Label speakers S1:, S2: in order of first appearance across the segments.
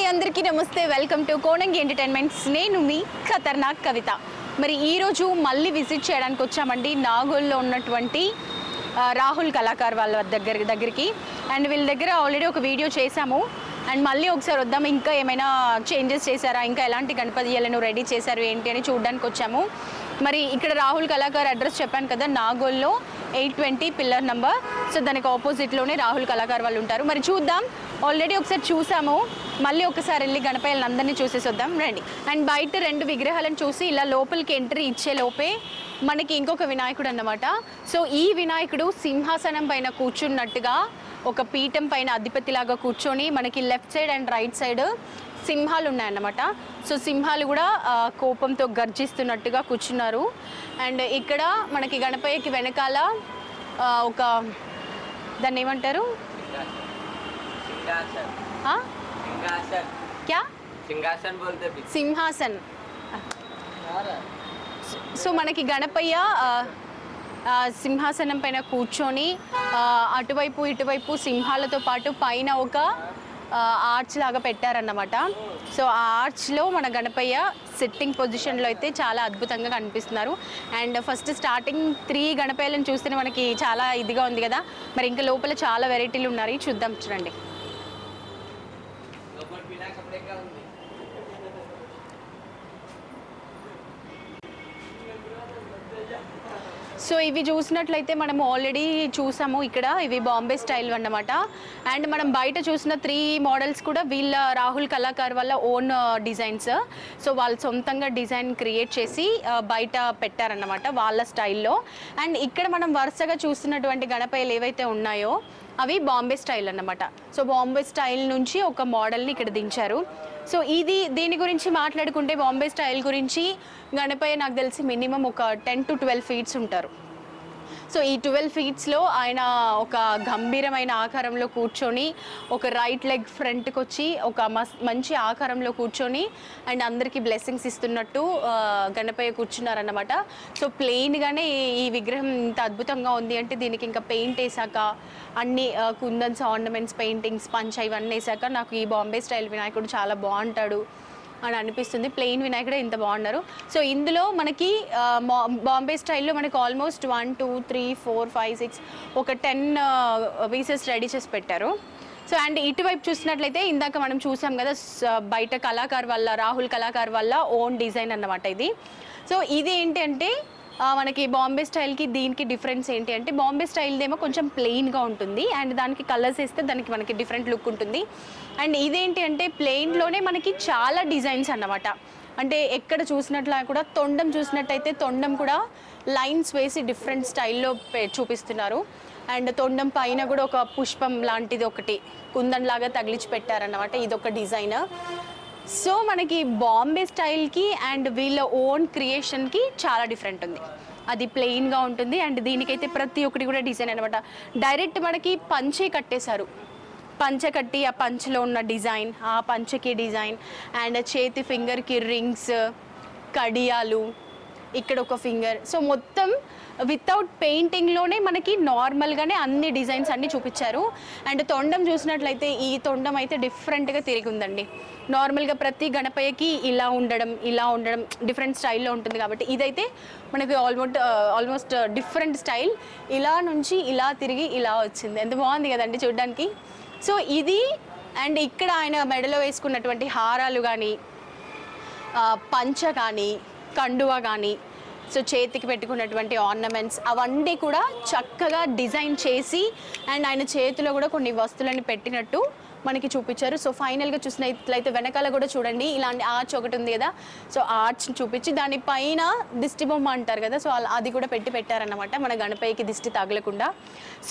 S1: అందరికీ నమస్తే, welcome to Konangi entertainments. నేను మీ ఖతర్నాక్ కవిత. మరి ఈరోజు మళ్ళీ విజిట్ చేయడానికి వచ్చామండి నాగోల్లో ఉన్నటువంటి రాహుల్ కళాకార్ వాళ్ళ దగ్గరికి. అండ్ వీళ్ళ దగ్గర ఆల్రెడీ ఒక వీడియో చేశాము. అండ్ మళ్ళీ ఒకసారి వద్దాం, ఇంకా ఏమైనా చేంజెస్ చేశారా, ఇంకా ఎలాంటి గణపతిలను రెడీ చేశారు ఏంటి అని చూడడానికి వచ్చాము. మరి ఇక్కడ రాహుల్ కళాకార్ అడ్రస్ చెప్పాను కదా, నాగోల్లో 820 పిల్లర్ నంబర్. సో దానికి ఆపోజిట్లోనే రాహుల్ కళాకార్ వాళ్ళు ఉంటారు. మరి చూద్దాం, ఆల్రెడీ ఒకసారి చూసాము, మళ్ళీ ఒకసారి వెళ్ళి గణపయ్యలను అందరినీ చూసేసి వద్దాం రండి. అండ్ బయట 2 విగ్రహాలను చూసి ఇలా లోపలికి ఎంట్రీ ఇచ్చే లోపే మనకి ఇంకొక వినాయకుడు అన్నమాట. సో ఈ వినాయకుడు సింహాసనం పైన కూర్చున్నట్టుగా ఒక పీఠం పైన అధిపతిలాగా కూర్చొని మనకి left side and right side సింహాలు ఉన్నాయన్నమాట. సో సింహాలు కూడా కోపంతో గర్జిస్తున్నట్టుగా కూర్చున్నారు. అండ్ ఇక్కడ మనకి గణపయ్యకి వెనకాల ఒక దాన్ని ఏమంటారు, సింహాసన్. సో మనకి గణపయ్య సింహాసనం పైన కూర్చొని అటువైపు ఇటువైపు సింహాలతో పాటు పైన ఒక ఆర్చ్ లాగా పెట్టారన్నమాట. సో ఆ ఆర్చ్లో మన గణపయ్య సిట్టింగ్ పొజిషన్లో అయితే చాలా అద్భుతంగా కనిపిస్తున్నారు. అండ్ ఫస్ట్ స్టార్టింగ్ 3 గణపయ్యలను చూస్తేనే మనకి చాలా ఇదిగా ఉంది కదా. మరి ఇంకా లోపల చాలా వెరైటీలు ఉన్నాయి, చూద్దాం చూడండి. సో ఇవి చూసినట్లయితే మనము ఆల్రెడీ చూసాము, ఇక్కడ ఇవి బాంబే స్టైల్ అన్నమాట. అండ్ మనం బయట చూసిన 3 మోడల్స్ కూడా వీళ్ళ రాహుల్ కళాకార్ వాళ్ళ ఓన్ డిజైన్స్. సో వాళ్ళు సొంతంగా డిజైన్ క్రియేట్ చేసి బయట పెట్టారన్నమాట వాళ్ళ స్టైల్లో. అండ్ ఇక్కడ మనం వరుసగా చూస్తున్నటువంటి గణపయ్యలు ఏవైతే ఉన్నాయో అవి బాంబే స్టైల్ అన్నమాట. సో బాంబే స్టైల్ నుంచి ఒక మోడల్ని ఇక్కడ దించారు. సో దీని గురించి మాట్లాడుకుంటే బాంబే స్టైల్ గురించి గణపయ్య నాకు తెలిసి మినిమం ఒక 10 to 12 ఫీట్స్ ఉంటారు. సో ఈ 12 ఫీట్స్లో ఆయన ఒక గంభీరమైన ఆకారంలో కూర్చొని ఒక రైట్ లెగ్ ఫ్రంట్కి వచ్చి ఒక మంచి ఆకారంలో కూర్చొని అండ్ అందరికీ బ్లెస్సింగ్స్ ఇస్తున్నట్టు గణపయ్య కూర్చున్నారన్నమాట. సో ప్లెయిన్గానే ఈ విగ్రహం ఇంత అద్భుతంగా ఉంది అంటే దీనికి ఇంకా పెయింట్ వేసాక అన్ని కుందన్స్, ఆర్నమెంట్స్, పెయింటింగ్స్, పంచ ఇవన్నీ వేసాక నాకు ఈ బాంబే స్టైల్ వినాయకుడు చాలా బాగుంటాడు అని అనిపిస్తుంది. ప్లెయిన్ వినాయకుడే ఇంత బాగున్నారు. సో ఇందులో మనకి బాంబే స్టైల్లో మనకి ఆల్మోస్ట్ 1 2 3 4 5 6 ఒక 10 పీసెస్ రెడీ చేసి పెట్టారు. సో అండ్ ఇటువైపు చూసినట్లయితే ఇందాక మనం చూసాం కదా, బయట కళాకార్ వల్ల రాహుల్ కళాకార్ వల్ల ఓన్ డిజైన్ అన్నమాట ఇది. సో ఇది ఏంటి అంటే మనకి బాంబే స్టైల్కి దీనికి డిఫరెన్స్ ఏంటి అంటే, బాంబే స్టైల్దేమో కొంచెం ప్లెయిన్గా ఉంటుంది అండ్ దానికి కలర్స్ వేస్తే దానికి మనకి డిఫరెంట్ లుక్ ఉంటుంది. అండ్ ఇదేంటి అంటే ప్లెయిన్లోనే మనకి చాలా డిజైన్స్ అన్నమాట. అంటే ఎక్కడ చూసినట్లా కూడా తొండం చూసినట్టయితే తొండం కూడా లైన్స్ వేసి డిఫరెంట్ స్టైల్లో చూపిస్తున్నారు. అండ్ తొండం పైన కూడా ఒక పుష్పం లాంటిది ఒకటి కుందన్ లాగా తగిలించి పెట్టారన్నమాట, ఇదొక డిజైన్. సో మనకి బాంబే స్టైల్కి అండ్ వీళ్ళ ఓన్ క్రియేషన్కి చాలా డిఫరెంట్ ఉంది. అది ప్లెయిన్గా ఉంటుంది అండ్ దీనికైతే ప్రతి ఒక్కటి కూడా డిజైన్ అనమాట. డైరెక్ట్ మనకి పంచే కట్టేశారు, పంచ కట్టి ఆ పంచలో ఉన్న డిజైన్, ఆ పంచకి డిజైన్ అండ్ చేతి ఫింగర్కి రింగ్స్, కడియాలు, ఇక్కడ ఒక ఫింగర్. సో మొత్తం వితౌట్ పెయింటింగ్లోనే మనకి నార్మల్గానే అన్ని డిజైన్స్ అన్నీ చూపించారు. అండ్ తొండం చూసినట్లయితే ఈ తొండం అయితే డిఫరెంట్గా తిరిగి ఉందండి. నార్మల్గా ప్రతి గణపయ్యకి ఇలా ఉండడం డిఫరెంట్ స్టైల్లో ఉంటుంది కాబట్టి ఇదైతే మనకి ఆల్మోస్ట్ డిఫరెంట్ స్టైల్, ఇలా నుంచి ఇలా తిరిగి ఇలా వచ్చింది. ఎంత బాగుంది కదండి చూడడానికి. సో ఇది అండ్ ఇక్కడ ఆయన మెడలో వేసుకున్నటువంటి హారాలు కానీ, పంచ కానీ, కండువా కానీ, సో చేతికి పెట్టుకున్నటువంటి ఆర్నమెంట్స్ అవన్నీ కూడా చక్కగా డిజైన్ చేసి అండ్ ఆయన చేతిలో కూడా కొన్ని వస్తువులని పెట్టినట్టు మనకి చూపించారు. సో ఫైనల్గా చూసినట్లయితే వెనకాల కూడా చూడండి, ఇలాంటి ఆర్చ్ ఒకటి ఉంది కదా. సో ఆర్చ్ని చూపించి దానిపైన దిష్టి బొమ్మ అంటారు కదా, సో అది కూడా పెట్టారన్నమాట మన గణపయ్యకి దిష్టి తగలకుండా.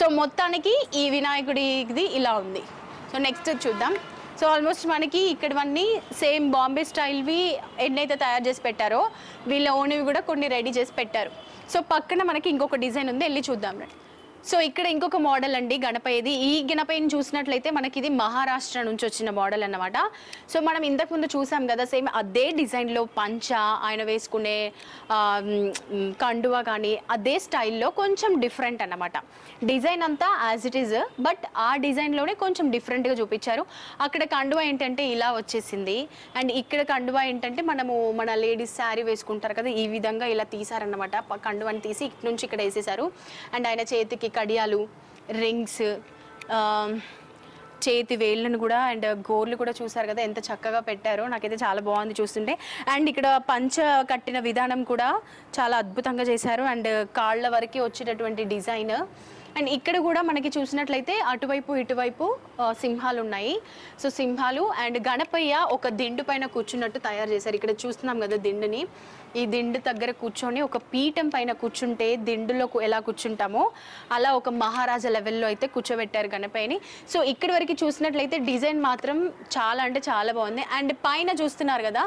S1: సో మొత్తానికి ఈ వినాయకుడిది ఇలా ఉంది. సో నెక్స్ట్ చూద్దాం. సో ఆల్మోస్ట్ మనకి ఇక్కడవన్నీ సేమ్ బాంబే స్టైల్వి ఎన్నైతే తయారు చేసి పెట్టారో వీళ్ళ ఓన్వి కూడా కొన్ని రెడీ చేసి పెట్టారు. సో పక్కన మనకి ఇంకొక డిజైన్ ఉంది, వెళ్ళి చూద్దాం రండి. సో ఇక్కడ ఇంకొక మోడల్ అండి గణపయ్యది. ఈ గణపయ్యని చూసినట్లయితే మనకి ఇది మహారాష్ట్ర నుంచి వచ్చిన మోడల్ అన్నమాట. సో మనం ఇంతకుముందు చూసాం కదా, సేమ్ అదే డిజైన్లో పంచ, ఆయన వేసుకునే కండువా కానీ అదే స్టైల్లో కొంచెం డిఫరెంట్ అన్నమాట. డిజైన్ అంతా యాజ్ ఇట్ ఈజ్, బట్ ఆ డిజైన్లోనే కొంచెం డిఫరెంట్గా చూపించారు. అక్కడ కండువా ఏంటంటే ఇలా వచ్చేసింది, అండ్ ఇక్కడ కండువా ఏంటంటే మనము మన లేడీస్ శారీ వేసుకుంటారు కదా, ఈ విధంగా ఇలా తీసారన్నమాట. కండువాని తీసి ఇటు నుంచి ఇక్కడ వేసేసారు. అండ్ ఆయన చేతికి కడియాలు, రింగ్స్, చేతి వేళ్ళను కూడా అండ్ గోర్లు కూడా చూసారు కదా ఎంత చక్కగా పెట్టారో. నాకైతే చాలా బాగుంది చూస్తుంటే. అండ్ ఇక్కడ పంచ కట్టిన విధానం కూడా చాలా అద్భుతంగా చేశారు. అండ్ కాళ్ళ వరకు వచ్చేటటువంటి డిజైన్. అండ్ ఇక్కడ కూడా మనకి చూసినట్లయితే అటువైపు ఇటువైపు సింహాలు ఉన్నాయి. సో సింహాలు అండ్ గణపయ్య ఒక దిండు పైన కూర్చున్నట్టు తయారు చేశారు. ఇక్కడ చూస్తున్నాం కదా దిండుని, ఈ దిండు దగ్గర కూర్చొని ఒక పీఠం పైన కూర్చుంటే దిండులో ఎలా కూర్చుంటామో అలా ఒక మహారాజా లెవెల్లో అయితే కూర్చోబెట్టారు గణపయ్యని. సో ఇక్కడి వరకు చూసినట్లయితే డిజైన్ మాత్రం చాలా అంటే చాలా బాగుంది. అండ్ పైన చూస్తున్నారు కదా,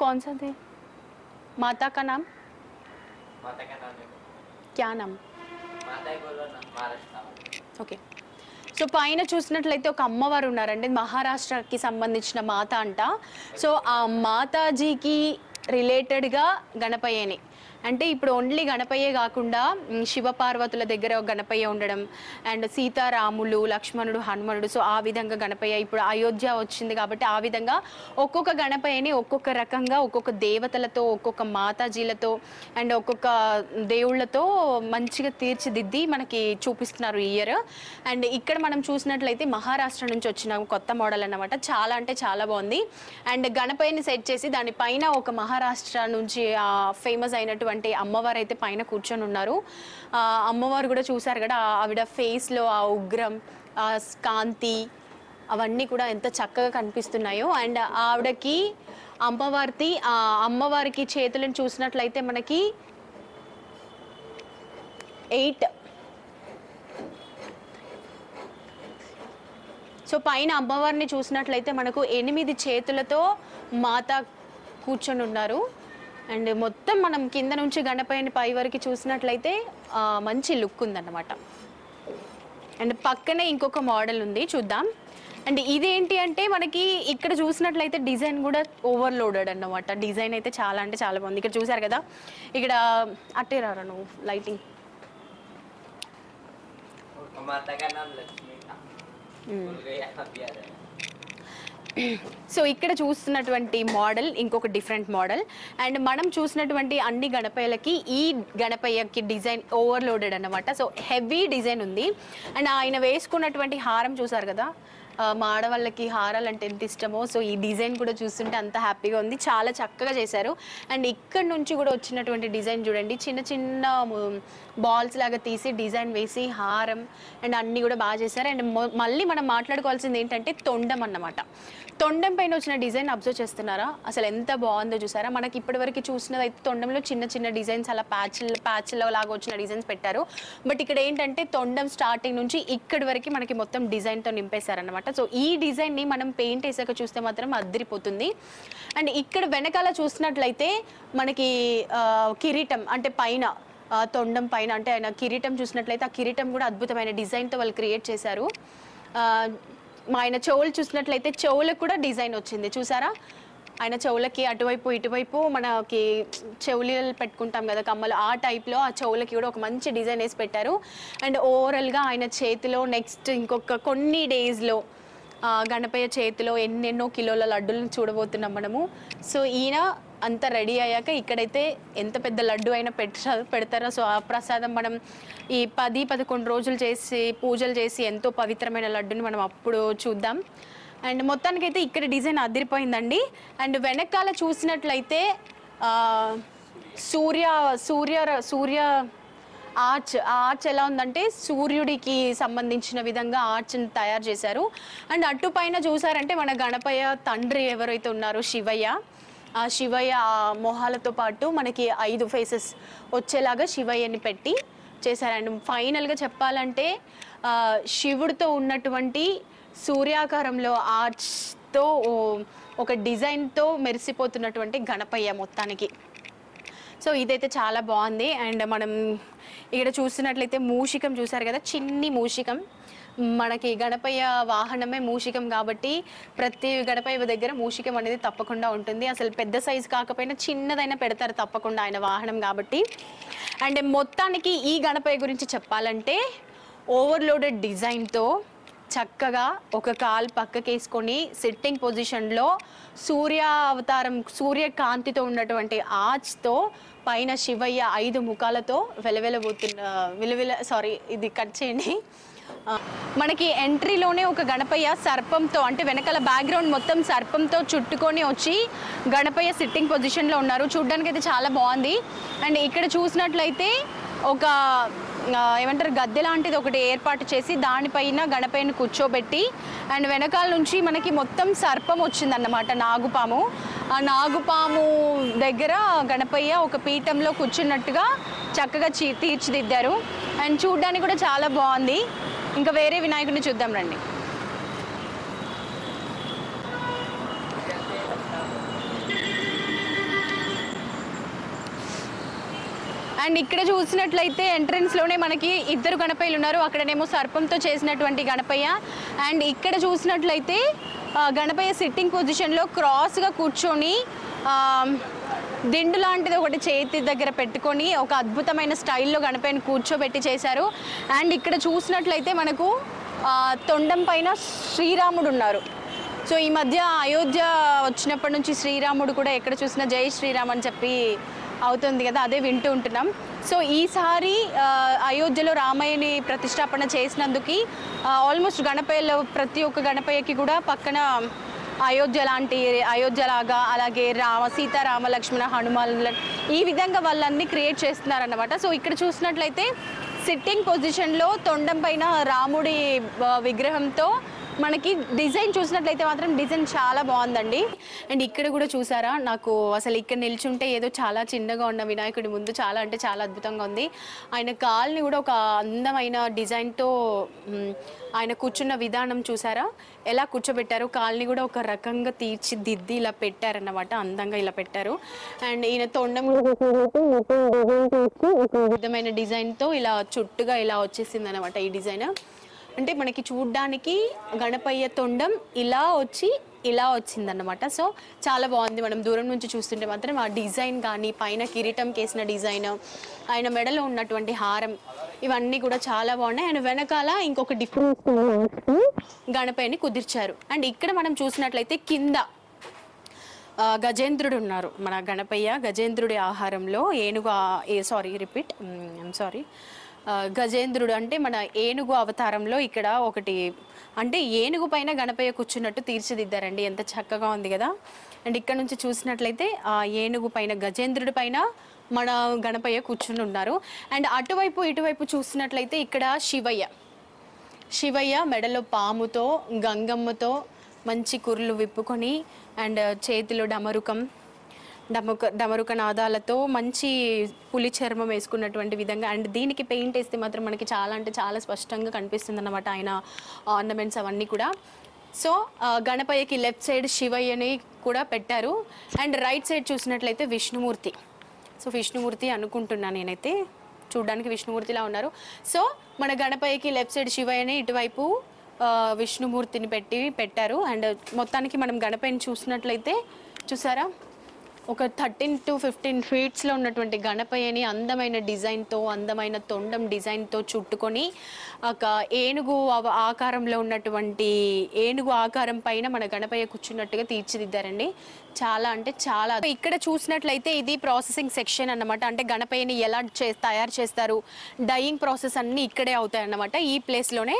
S1: కౌన్సాది మాతా కా నామ్ క్యా నామ్? ఓకే. సో పైన చూసినట్లయితే ఒక అమ్మవారు ఉన్నారండి, మహారాష్ట్రకి సంబంధించిన మాత అంట. సో ఆ మాతాజీకి రిలేటెడ్గా గణపయ్యని, అంటే ఇప్పుడు ఓన్లీ గణపయ్యే కాకుండా శివపార్వతుల దగ్గర గణపయ్య ఉండడం, అండ్ సీతారాములు, లక్ష్మణుడు, హనుమనుడు, సో ఆ విధంగా గణపయ్య. ఇప్పుడు అయోధ్య వచ్చింది కాబట్టి ఆ విధంగా ఒక్కొక్క గణపయ్యని ఒక్కొక్క రకంగా ఒక్కొక్క దేవతలతో, ఒక్కొక్క మాతాజీలతో అండ్ ఒక్కొక్క దేవుళ్ళతో మంచిగా తీర్చిదిద్ది మనకి చూపిస్తున్నారు ఈ ఇయర్. అండ్ ఇక్కడ మనం చూసినట్లయితే మహారాష్ట్ర నుంచి వచ్చిన కొత్త మోడల్ అన్నమాట. చాలా అంటే చాలా బాగుంది. అండ్ గణపయ్యని సెట్ చేసి దానిపైన ఒక మహారాష్ట్ర నుంచి ఫేమస్ అయినటువంటి అమ్మవారు అయితే పైన కూర్చొని ఉన్నారు. అమ్మవారు కూడా చూసారు కదా, ఆవిడ ఫేస్లో ఆ ఉగ్రం, ఆ కాంతి అవన్నీ కూడా ఎంత చక్కగా కనిపిస్తున్నాయో. అండ్ ఆవిడకి అమ్మవారికి చేతులను చూసినట్లయితే మనకి 8. సో పైన అమ్మవారిని చూసినట్లయితే మనకు 8 చేతులతో మాత కూర్చొని ఉన్నారు. అండ్ మొత్తం మనం కింద నుంచి గణపయ్యని పై వరకు చూసినట్లయితే మంచి లుక్ ఉందన్నమాట. అండ్ పక్కనే ఇంకొక మోడల్ ఉంది, చూద్దాం. అండ్ ఇదేంటి అంటే మనకి ఇక్కడ చూసినట్లయితే డిజైన్ కూడా ఓవర్లోడెడ్ అన్నమాట. డిజైన్ అయితే చాలా అంటే చాలా బాగుంది. ఇక్కడ చూసారు కదా, ఇక్కడ అట్టే రారా నువ్వు లైటింగ్. సో ఇక్కడ చూస్తున్నటువంటి మోడల్ ఇంకొక డిఫరెంట్ మోడల్. అండ్ మనం చూసినటువంటి అన్ని గణపయ్యలకి ఈ గణపయ్యకి డిజైన్ ఓవర్లోడెడ్ అన్నమాట. సో హెవీ డిజైన్ ఉంది. అండ్ ఆయన వేసుకున్నటువంటి హారం చూసారు కదా, మా ఆడవాళ్ళకి హారాలు అంటే ఎంత ఇష్టమో, సో ఈ డిజైన్ కూడా చూస్తుంటే అంత హ్యాపీగా ఉంది. చాలా చక్కగా చేశారు. అండ్ ఇక్కడ నుంచి కూడా వచ్చినటువంటి డిజైన్ చూడండి, చిన్న చిన్న బాల్స్ లాగా తీసి డిజైన్ వేసి హారం అండ్ అన్నీ కూడా బాగా చేశారు. అండ్ మళ్ళీ మనం మాట్లాడుకోవాల్సింది ఏంటంటే తొండం అన్నమాట. తొండం పైన వచ్చిన డిజైన్ అబ్జర్వ్ చేస్తున్నారా, అసలు ఎంత బాగుందో చూసారా. మనకి ఇప్పటివరకు చూసినది అయితే తొండంలో చిన్న చిన్న డిజైన్స్ అలా ప్యాచ్ల లాగా వచ్చిన డిజైన్స్ పెట్టారు. బట్ ఇక్కడ ఏంటంటే తొండం స్టార్టింగ్ నుంచి ఇక్కడి వరకు మనకి మొత్తం డిజైన్తో నింపేశారనమాట. సో ఈ డిజైన్ని మనం పెయింట్ వేసాక చూస్తే మాత్రం అదిరిపోతుంది. అండ్ ఇక్కడ వెనకాల చూసినట్లయితే మనకి కిరీటం, అంటే పైన తొండం పైన అంటే ఆయన కిరీటం చూసినట్లయితే ఆ కిరీటం కూడా అద్భుతమైన డిజైన్తో వాళ్ళు క్రియేట్ చేశారు. ఆయన చెవులు చూసినట్లయితే చెవులకు కూడా డిజైన్ వచ్చింది చూసారా. ఆయన చెవులకి అటువైపు ఇటువైపు మనకి చెవులు పెట్టుకుంటాం కదా కమ్మలు, ఆ టైప్లో ఆ చెవులకి కూడా ఒక మంచి డిజైన్ వేసి పెట్టారు. అండ్ ఓవరాల్గా ఆయన చేతిలో నెక్స్ట్ ఇంకొక కొన్ని డేస్లో గణపయ్య చేతిలో ఎన్నెన్నో కిలోల లడ్డూలను చూడబోతున్నాం మనము. సో ఈయన అంతా రెడీ అయ్యాక ఇక్కడైతే ఎంత పెద్ద లడ్డు అయినా పెడతారో. సో ఆ ప్రసాదం మనం ఈ 10-11 రోజులు చేసి పూజలు చేసి ఎంతో పవిత్రమైన లడ్డుని మనం అప్పుడు చూద్దాం. అండ్ మొత్తానికైతే ఇక్కడ డిజైన్ అదిరిపోయిందండి. అండ్ వెనకాల చూసినట్లయితే సూర్య ఆర్చ్ ఎలా ఉందంటే సూర్యుడికి సంబంధించిన విధంగా ఆర్చ్ని తయారు చేశారు. అండ్ అటు పైన చూసారంటే మన గణపయ్య తండ్రి ఎవరైతే ఉన్నారో శివయ్య, ఆ శివయ్య మొహాలతో పాటు మనకి 5 ఫేసెస్ వచ్చేలాగా శివయ్యని పెట్టి చేశారండి. ఫైనల్గా చెప్పాలంటే శివుడితో ఉన్నటువంటి సూర్యాకారంలో ఆర్చ్తో ఒక డిజైన్తో మెరిసిపోతున్నటువంటి గణపయ్య మొత్తానికి. సో ఇదైతే చాలా బాగుంది. అండ్ మనం ఇక్కడ చూస్తున్నట్లయితే మూషికం చూసారు కదా, చిన్ని మూషికం. మనకి గణపయ్య వాహనమే మూషికం కాబట్టి ప్రతి గణపయ్య దగ్గర మూషికం అనేది తప్పకుండా ఉంటుంది. అసలు పెద్ద సైజు కాకపోయినా చిన్నదైనా పెడతారు తప్పకుండా ఆయన వాహనం కాబట్టి. అండ్ మొత్తానికి ఈ గణపయ్య గురించి చెప్పాలంటే ఓవర్లోడెడ్ డిజైన్తో చక్కగా ఒక కాలు పక్కకేసుకొని సిట్టింగ్ పొజిషన్లో సూర్యకాంతితో ఉన్నటువంటి ఆర్చ్తో పైన శివయ్య 5 ముఖాలతో ఇది కట్ చేయండి. మనకి ఎంట్రీలోనే ఒక గణపయ్య సర్పంతో, అంటే వెనకాల బ్యాక్గ్రౌండ్ మొత్తం సర్పంతో చుట్టుకొని వచ్చి గణపయ్య సిట్టింగ్ పొజిషన్లో ఉన్నారు. చూడ్డానికి అయితే చాలా బాగుంది. అండ్ ఇక్కడ చూసినట్లయితే ఒక ఏమంటారు గద్దె లాంటిది ఒకటి ఏర్పాటు చేసి దానిపైన గణపయ్యను కూర్చోబెట్టి అండ్ వెనకాల నుంచి మనకి మొత్తం సర్పం వచ్చిందన్నమాట, నాగుపాము. ఆ నాగుపాము దగ్గర గణపయ్య ఒక పీఠంలో కూర్చున్నట్టుగా చక్కగా తీర్చిదిద్దారు. అండ్ చూడ్డానికి కూడా చాలా బాగుంది. ఇంకా వేరే వినాయకుడిని చూద్దాం రండి. అండ్ ఇక్కడ చూసినట్లయితే ఎంట్రన్స్లోనే మనకి 2 గణపయ్యలు ఉన్నారు. అక్కడనేమో సర్పంతో చేసినటువంటి గణపయ్య. అండ్ ఇక్కడ చూసినట్లయితే గణపయ్య సిట్టింగ్ పొజిషన్లో క్రాస్గా కూర్చొని దిండు లాంటిది ఒకటి చేతి దగ్గర పెట్టుకొని ఒక అద్భుతమైన స్టైల్లో గణపయ్యను కూర్చోబెట్టి చేశారు. అండ్ ఇక్కడ చూసినట్లయితే మనకు తొండం పైన శ్రీరాముడు ఉన్నారు. సో ఈ మధ్య అయోధ్య వచ్చినప్పటి నుంచి శ్రీరాముడు కూడా ఎక్కడ చూసినా జై శ్రీరామ్ అని చెప్పి అవుతుంది కదా, అదే వింటూ ఉంటున్నాం. సో ఈసారి అయోధ్యలో రామయ్యని ప్రతిష్టాపన చేసినందుకు ఆల్మోస్ట్ గణపయ్యలో ప్రతి ఒక్క గణపయ్యకి కూడా పక్కన అయోధ్యలాగా అలాగే సీతారామ లక్ష్మణ హనుమాన్ ఈ విధంగా వాళ్ళన్నీ క్రియేట్ చేస్తున్నారన్నమాట. సో ఇక్కడ చూసినట్లయితే సిట్టింగ్ పొజిషన్లో తొండం పైన రాముడి విగ్రహంతో మనకి డిజైన్ చూసినట్లయితే మాత్రం డిజైన్ చాలా బాగుందండి. అండ్ ఇక్కడ కూడా చూసారా, నాకు అసలు ఇక్కడ నిల్చుంటే ఏదో చాలా చిన్నగా ఉన్న వినాయకుడి ముందు చాలా అంటే చాలా అద్భుతంగా ఉంది. ఆయన కాల్ని కూడా ఒక అందమైన డిజైన్తో ఆయన కూర్చున్న విధానం చూసారా, ఎలా కూర్చోబెట్టారు. కాల్ని కూడా ఒక రకంగా తీర్చిదిద్ది ఇలా పెట్టారన్నమాట, అందంగా ఇలా పెట్టారు. అండ్ ఈయన తొండం విధమైన డిజైన్తో ఇలా చుట్టుగా ఇలా వచ్చేసింది అనమాట ఈ డిజైన్. అంటే మనకి చూడ్డానికి గణపయ్య తొండం ఇలా వచ్చిందన్నమాట. సో చాలా బాగుంది. మనం దూరం నుంచి చూస్తుంటే మాత్రం ఆ డిజైన్ కానీ పైన కిరీటం కేసిన డిజైన్, ఆయన మెడలో ఉన్నటువంటి హారం, ఇవన్నీ కూడా చాలా బాగున్నాయి. అండ్ వెనకాల ఇంకొక డిఫరెన్స్ గణపయ్యని కుదిర్చారు. అండ్ ఇక్కడ మనం చూసినట్లయితే కింద గజేంద్రుడు ఉన్నారు. మన గణపయ్య గజేంద్రుడి ఆహారంలో గజేంద్రుడు అంటే మన ఏనుగు అవతారంలో ఇక్కడ ఒకటి, అంటే ఏనుగు పైన గణపయ్య కూర్చున్నట్టు తీర్చిదిద్దారండి. ఎంత చక్కగా ఉంది కదా. అండ్ ఇక్కడ నుంచి చూసినట్లయితే ఆ ఏనుగు పైన గజేంద్రుడి పైన మన గణపయ్య కూర్చుని ఉన్నారు. అండ్ అటువైపు ఇటువైపు చూసినట్లయితే ఇక్కడ శివయ్య మెడలో పాముతో గంగమ్మతో మంచి కుర్లు విప్పుకొని అండ్ చేతిలో డమరుక నాదాలతో మంచి పులి చర్మం వేసుకున్నటువంటి విధంగా. అండ్ దీనికి పెయింట్ వేస్తే మాత్రం మనకి చాలా అంటే చాలా స్పష్టంగా కనిపిస్తుంది అన్నమాట ఆయన ఆర్నమెంట్స్ అవన్నీ కూడా. సో గణపయ్యకి లెఫ్ట్ సైడ్ శివయ్యని కూడా పెట్టారు. అండ్ రైట్ సైడ్ చూసినట్లయితే విష్ణుమూర్తి. సో విష్ణుమూర్తి అనుకుంటున్నాను నేనైతే, చూడ్డానికి విష్ణుమూర్తిలా ఉన్నారు. సో మన గణపయ్యకి లెఫ్ట్ సైడ్ శివయ్యని, ఇటువైపు విష్ణుమూర్తిని పెట్టారు. అండ్ మొత్తానికి మనం గణపయ్యని చూసినట్లయితే చూసారా, ఒక 13 to 15 ఫీట్స్లో ఉన్నటువంటి గణపయ్యని అందమైన డిజైన్తో, అందమైన తొండం డిజైన్తో చుట్టుకొని ఒక ఏనుగు ఆకారంలో ఉన్నటువంటి ఏనుగు ఆకారం పైన మన గణపయ్య కూర్చున్నట్టుగా తీర్చిదిద్దారండి. చాలా అంటే చాలా. ఇక్కడ చూసినట్లయితే ఇది ప్రాసెసింగ్ సెక్షన్ అన్నమాట. అంటే గణపయ్యని ఎలా తయారు చేస్తారు, డైయింగ్ ప్రాసెస్ అన్నీ ఇక్కడే అవుతాయి అన్నమాట, ఈ ప్లేస్లోనే.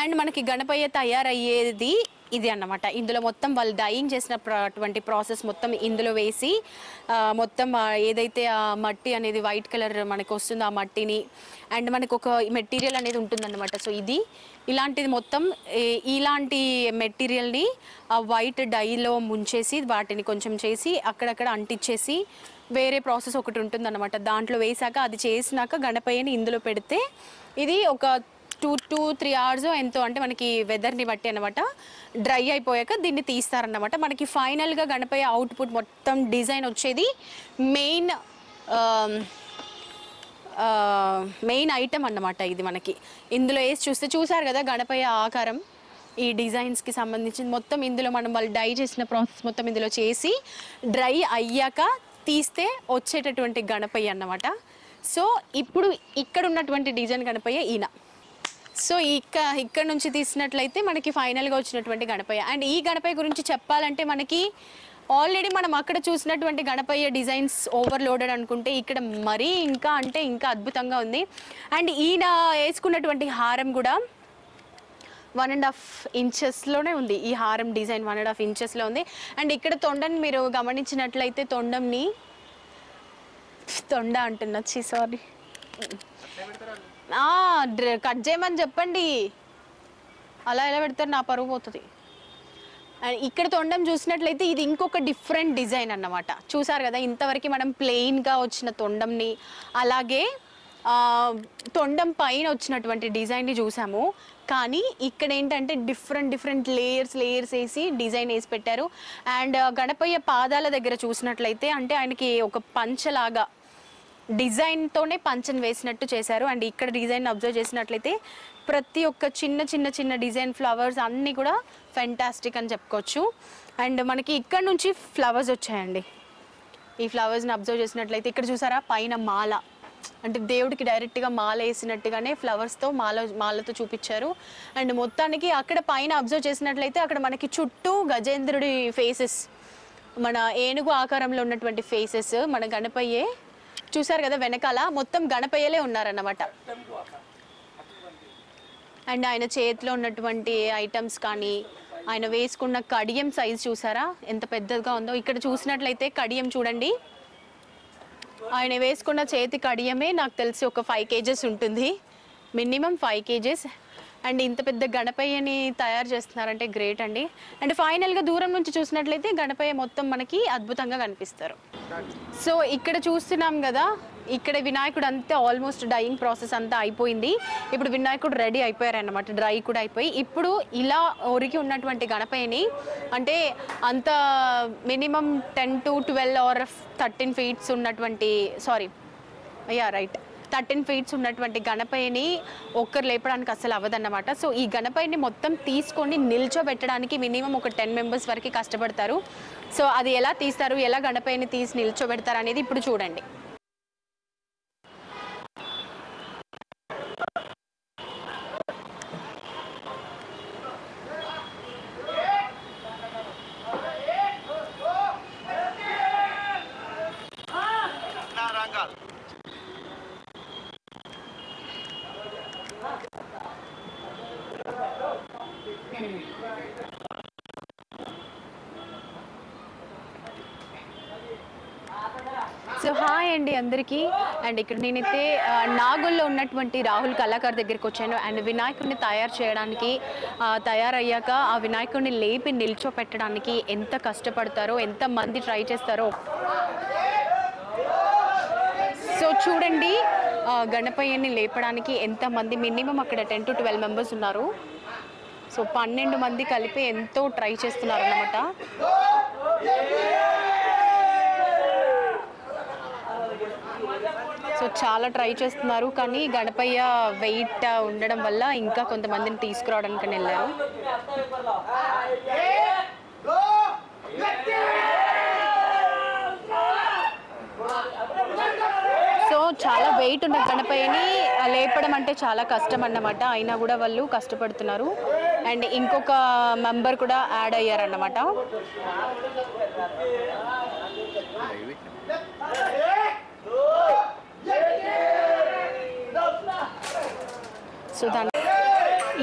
S1: అండ్ మనకి గణపయ్య తయారయ్యేది ఇది అన్నమాట. ఇందులో మొత్తం వాళ్ళు డైయింగ్ చేసినటువంటి ప్రాసెస్ మొత్తం ఇందులో వేసి మొత్తం ఏదైతే ఆ మట్టి అనేది వైట్ కలర్ మనకు వస్తుందో ఆ మట్టిని అండ్ మనకు ఒక మెటీరియల్ అనేది ఉంటుందన్నమాట. సో ఇలాంటిది మొత్తం ఇలాంటి మెటీరియల్ని ఆ వైట్ డైలో ముంచేసి వాటిని కొంచెం చేసి అక్కడక్కడ అంటించేసి వేరే ప్రాసెస్ ఒకటి ఉంటుందన్నమాట. దాంట్లో వేసాక అది చేసినాక గణపయ్యని ఇందులో పెడితే ఇది ఒక 2 to 3 hours ఎంతో, అంటే మనకి వెదర్ని బట్టి అనమాట, డ్రై అయిపోయాక దీన్ని తీస్తారన్నమాట. మనకి ఫైనల్గా గణపయ్య అవుట్పుట్ మొత్తం డిజైన్ వచ్చేది మెయిన్ మెయిన్ ఐటమ్ అన్నమాట ఇది. మనకి ఇందులో వేసి చూసారు కదా గణపయ్య ఆకారం, ఈ డిజైన్స్కి సంబంధించింది మొత్తం ఇందులో మనం వాళ్ళు డై చేసిన ప్రాసెస్ మొత్తం ఇందులో చేసి డ్రై అయ్యాక తీస్తే వచ్చేటటువంటి గణపయ్య అన్నమాట. సో ఇప్పుడు ఇక్కడ ఉన్నటువంటి డిజైన్ గణపయ్య ఈయన. సో ఇక్కడ నుంచి తీసినట్లయితే మనకి ఫైనల్గా వచ్చినటువంటి గణపయ్య. అండ్ ఈ గణపయ్య గురించి చెప్పాలంటే మనకి ఆల్రెడీ మనం అక్కడ చూసినటువంటి గణపయ్య డిజైన్స్ ఓవర్లోడెడ్ అనుకుంటే ఇక్కడ మరీ ఇంకా అంటే ఇంకా అద్భుతంగా ఉంది. అండ్ ఈయన వేసుకున్నటువంటి హారం కూడా 1.5 ఇంచెస్లోనే ఉంది. ఈ హారం డిజైన్ 1.5 ఇంచెస్లో ఉంది. అండ్ ఇక్కడ తొండని మీరు గమనించినట్లయితే తొండ అంటున్నా సారీ కట్ చేయమని చెప్పండి, అలా ఎలా పెడతారు, నా పరువు పోతుంది. అండ్ ఇక్కడ తొండం చూసినట్లయితే ఇది ఇంకొక డిఫరెంట్ డిజైన్ అన్నమాట. చూసారు కదా ఇంతవరకు మనం ప్లెయిన్గా వచ్చిన తొండంని, అలాగే తొండం పైన వచ్చినటువంటి డిజైన్ని చూసాము. కానీ ఇక్కడ ఏంటంటే డిఫరెంట్ లేయర్స్ వేసి డిజైన్ వేసి పెట్టారు. అండ్ గణపయ్య పాదాల దగ్గర చూసినట్లయితే అంటే ఆయనకి ఒక పంచలాగా డిజైన్తోనే పంచను వేసినట్టు చేశారు. అండ్ ఇక్కడ డిజైన్ అబ్జర్వ్ చేసినట్లయితే ప్రతి ఒక్క చిన్న డిజైన్ ఫ్లవర్స్ అన్నీ కూడా ఫెంటాస్టిక్ అని చెప్పుకోవచ్చు. అండ్ మనకి ఇక్కడ నుంచి ఫ్లవర్స్ వచ్చాయండి. ఈ ఫ్లవర్స్ని అబ్జర్వ్ చేసినట్లయితే ఇక్కడ చూసారా పైన మాల, అంటే దేవుడికి డైరెక్ట్గా మాల వేసినట్టుగానే ఫ్లవర్స్తో మాలతో చూపించారు. అండ్ మొత్తానికి అక్కడ పైన అబ్జర్వ్ చేసినట్లయితే అక్కడ మనకి చుట్టూ గజేంద్రుడి ఫేసెస్, మన ఏనుగు ఆకారంలో ఉన్నటువంటి ఫేసెస్ మన గణపయ్యే. చూసారు కదా వెనకాల మొత్తం గణపయ్యలే ఉన్నారన్నమాట. అండ్ ఆయన చేతిలో ఉన్నటువంటి ఐటమ్స్ కానీ ఆయన వేసుకున్న కడియం సైజ్ చూసారా ఎంత పెద్దగా ఉందో. ఇక్కడ చూసినట్లయితే కడియం చూడండి, ఆయన వేసుకున్న చేతి కడియమే నాకు తెలిసి ఒక 5 kgs ఉంటుంది, మినిమం 5 kgs. అండ్ ఇంత పెద్ద గణపయ్యని తయారు చేస్తున్నారంటే గ్రేట్ అండి. అండ్ ఫైనల్గా దూరం నుంచి చూసినట్లయితే గణపయ్య మొత్తం మనకి అద్భుతంగా కనిపిస్తారు. సో ఇక్కడ చూస్తున్నాం కదా, ఇక్కడ వినాయకుడు అంతా ఆల్మోస్ట్ డైయింగ్ ప్రాసెస్ అంతా అయిపోయింది. ఇప్పుడు వినాయకుడు రెడీ అయిపోయారన్నమాట, డ్రై కూడా అయిపోయి. ఇప్పుడు ఇలా ఒరిగి ఉన్నటువంటి గణపయ్యని అంటే అంత మినిమం 10 to 12 or 13 feet ఉన్నటువంటి 13 feet ఉన్నటువంటి గణపయ్యని ఒక్కరు లేపడానికి అసలు అవ్వదన్నమాట. సో ఈ గణపయ్యని మొత్తం తీసుకొని నిల్చోబెట్టడానికి మినిమం ఒక 10 members వరకు కష్టపడతారు. సో అది ఎలా తీస్తారు, ఎలా గణపయ్యని తీసి నిల్చోబెడతారు అనేది ఇప్పుడు చూడండి. సో హాయ్ అండి అందరికీ. అండ్ ఇక్కడ నేనైతే నాగోల్లో ఉన్నటువంటి రాహుల్ కళాకార్ దగ్గరికి వచ్చాను. అండ్ వినాయకుడిని తయారు చేయడానికి తయారయ్యాక ఆ వినాయకుడిని లేపి నిల్చోపెట్టడానికి ఎంత కష్టపడతారో, ఎంతమంది ట్రై చేస్తారో. సో చూడండి గణపయ్యని లేపడానికి ఎంతమంది, మినిమం అక్కడ 10 to 12 members ఉన్నారు. సో 12 మంది కలిపి ఎంతో ట్రై చేస్తున్నారు అన్నమాట. సో చాలా ట్రై చేస్తున్నారు, కానీ గణపయ్య వెయిట్ ఉండడం వల్ల ఇంకా కొంతమందిని తీసుకురావడానికి వెళ్ళారు. సో చాలా వెయిట్ ఉన్న గణపయ్యని లేపడం అంటే చాలా కష్టం అన్నమాట. అయినా కూడా వాళ్ళు కష్టపడుతున్నారు. అండ్ ఇంకొక మెంబర్ కూడా యాడ్ అయ్యారన్నమాట. సో దాన్ని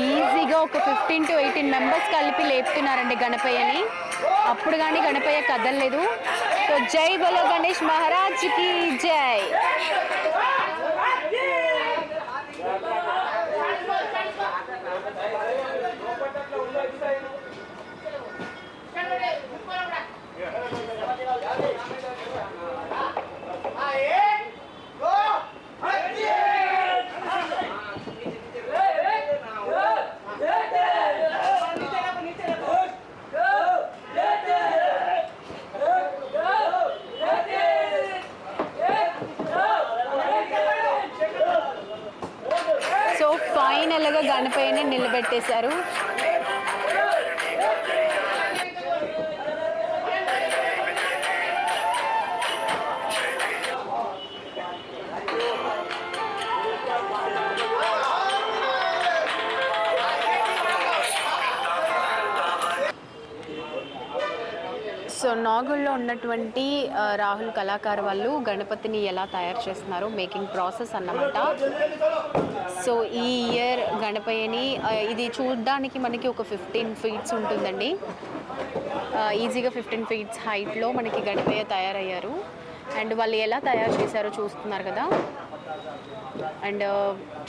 S1: ఈజీగా ఒక 15 to 18 members కలిపి లేపుతున్నారండి గణపయ్యని. అప్పుడు కానీ గణపయ్య కదలలేదు. సో జై బలో గణేష్ మహారాజ్కి జై. చక్కగా గణపయ్యని నిలబెట్టేశారు. సో నాగోల్లో ఉన్నటువంటి రాహుల్ కళాకారు వాళ్ళు గణపతిని ఎలా తయారు చేస్తున్నారు, మేకింగ్ ప్రాసెస్ అన్నమాట. సో ఈ ఇయర్ గణపయ్యని ఇది చూడడానికి మనకి ఒక 15 feet ఉంటుందండి. ఈజీగా 15 feet హైట్లో మనకి గణపయ్య తయారయ్యారు. అండ్ వాళ్ళు ఎలా తయారు చేశారో చూస్తున్నారు కదా. అండ్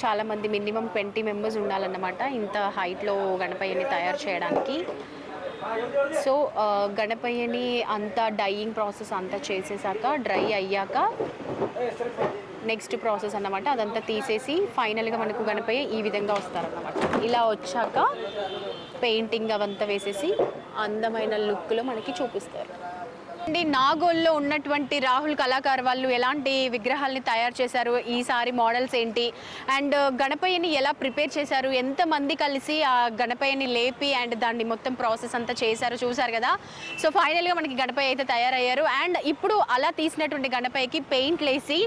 S1: చాలామంది మినిమం 20 members ఉండాలన్నమాట ఇంత హైట్లో గణపయ్యని తయారు చేయడానికి. సో గణపయ్యని అంతా డైయింగ్ ప్రాసెస్ అంతా చేసేసాక డ్రై అయ్యాక నెక్స్ట్ ప్రాసెస్ అన్నమాట. అదంతా తీసేసి ఫైనల్గా మనకు గణపయ్య ఈ విధంగా వస్తారన్నమాట. ఇలా వచ్చాక పెయింటింగ్ అవంతా వేసేసి అందమైన లుక్లో మనకి చూపిస్తారు. అండి నాగోల్లో ఉన్నటువంటి రాహుల్ కళాకారు వాళ్ళు ఎలాంటి విగ్రహాలని తయారు చేశారు, ఈసారి మోడల్స్ ఏంటి, అండ్ గణపయ్యని ఎలా ప్రిపేర్ చేశారు, ఎంతమంది కలిసి ఆ గణపయ్యని లేపి అండ్ దాన్ని మొత్తం ప్రాసెస్ అంతా చేశారు చూసారు కదా. సో ఫైనల్గా మనకి గణపయ్య అయితే తయారయ్యారు. అండ్ ఇప్పుడు అలా తీసినటువంటి గణపయ్యకి పెయింట్లు వేసి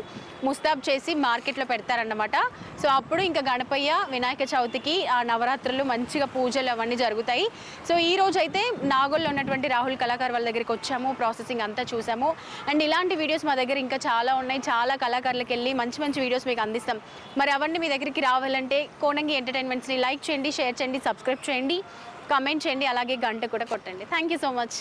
S1: ముస్తాబ్ చేసి మార్కెట్లో పెడతారన్నమాట. సో అప్పుడు ఇంకా గణపయ్య వినాయక చవితికి ఆ నవరాత్రులు మంచిగా పూజలు అవన్నీ జరుగుతాయి. సో ఈ రోజు అయితే నాగోల్లో ఉన్నటువంటి రాహుల్ కళాకారు వాళ్ళ దగ్గరికి వచ్చాము, ప్రాసెసింగ్ అంతా చూసాము. అండ్ ఇలాంటి వీడియోస్ మా దగ్గర ఇంకా చాలా ఉన్నాయి. చాలా కళాకారులకు వెళ్ళి మంచి మంచి వీడియోస్ మీకు అందిస్తాం. మరి అవన్నీ మీ దగ్గరికి రావాలంటే కోనంగి ఎంటర్టైన్మెంట్స్ని లైక్ చేయండి, షేర్ చేయండి, సబ్స్క్రైబ్ చేయండి, కామెంట్ చేయండి, అలాగే గంట కూడా కొట్టండి. Thank you so much.